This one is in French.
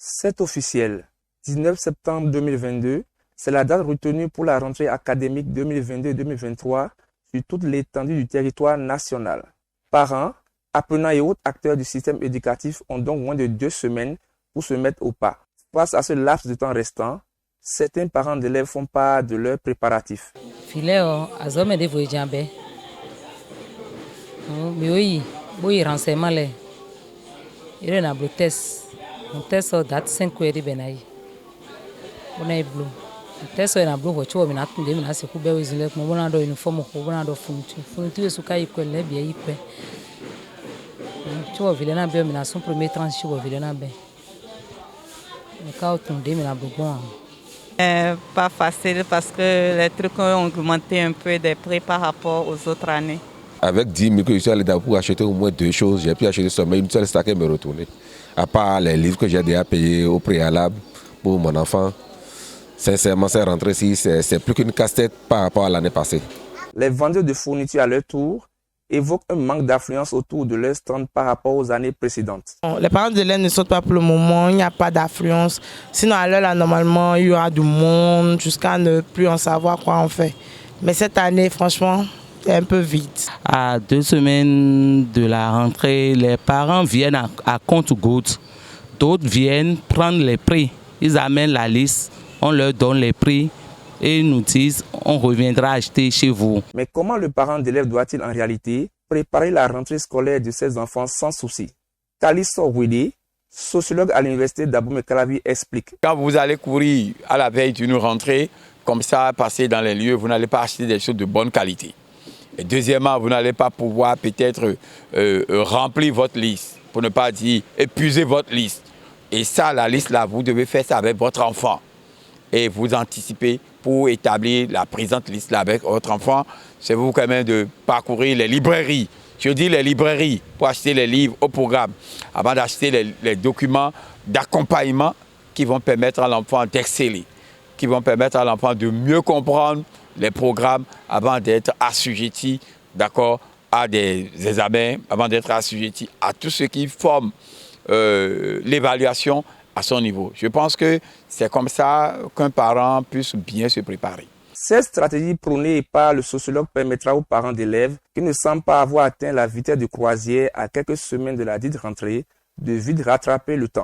C'est officiel. 19 septembre 2022, c'est la date retenue pour la rentrée académique 2022-2023 sur toute l'étendue du territoire national. Parents, apprenants et autres acteurs du système éducatif ont donc moins de 2 semaines pour se mettre au pas. Face à ce laps de temps restant, certains parents d'élèves font part de leurs préparatifs. Date 5 benayi. On est bleu. Test na bleu voiture mina tunde mina se kube wezile ko bona do uniform ko bona do funtu esuka ikwele bia ipe. Tu vois vilena be mina son premier tranche wo vilena be. Le cas tunde mina bon. Pas facile parce que les trucs ont augmenté un peu des prix par rapport aux autres années. Avec 10 000 que je suis allé pour acheter au moins 2 choses, j'ai pu acheter seulement une seule sac et me retourner. À part les livres que j'ai déjà payés au préalable pour mon enfant, sincèrement, cette rentrée-ci, c'est plus qu'une casse-tête par rapport à l'année passée. Les vendeurs de fournitures à leur tour évoquent un manque d'affluence autour de leur stand par rapport aux années précédentes. Les parents d'élèves ne sortent pas pour le moment, il n'y a pas d'affluence. Sinon, à l'heure là, normalement, il y aura du monde jusqu'à ne plus en savoir quoi on fait. Mais cette année, franchement, c'est un peu vite. À 2 semaines de la rentrée, les parents viennent à compte-gouttes. D'autres viennent prendre les prix. Ils amènent la liste, on leur donne les prix et ils nous disent on reviendra acheter chez vous. Mais comment le parent d'élève doit-il en réalité préparer la rentrée scolaire de ses enfants sans souci? Kaliso Wede, sociologue à l'université d'Abomey-Calavi, explique. Quand vous allez courir à la veille d'une rentrée, comme ça, passer dans les lieux, vous n'allez pas acheter des choses de bonne qualité. Et deuxièmement, vous n'allez pas pouvoir peut-être remplir votre liste, pour ne pas dire épuiser votre liste. Et ça, la liste là, vous devez faire ça avec votre enfant. Et vous anticipez pour établir la présente liste là avec votre enfant. C'est vous quand même de parcourir les librairies. Je dis les librairies pour acheter les livres au programme, avant d'acheter les documents d'accompagnement qui vont permettre à l'enfant d'exceller, qui vont permettre à l'enfant de mieux comprendre les programmes avant d'être assujetti, d'accord, à des examens, avant d'être assujetti à tout ce qui forme l'évaluation à son niveau. Je pense que c'est comme ça qu'un parent puisse bien se préparer. Cette stratégie prônée par le sociologue permettra aux parents d'élèves qui ne semblent pas avoir atteint la vitesse de croisière à quelques semaines de la dite rentrée de vite rattraper le temps.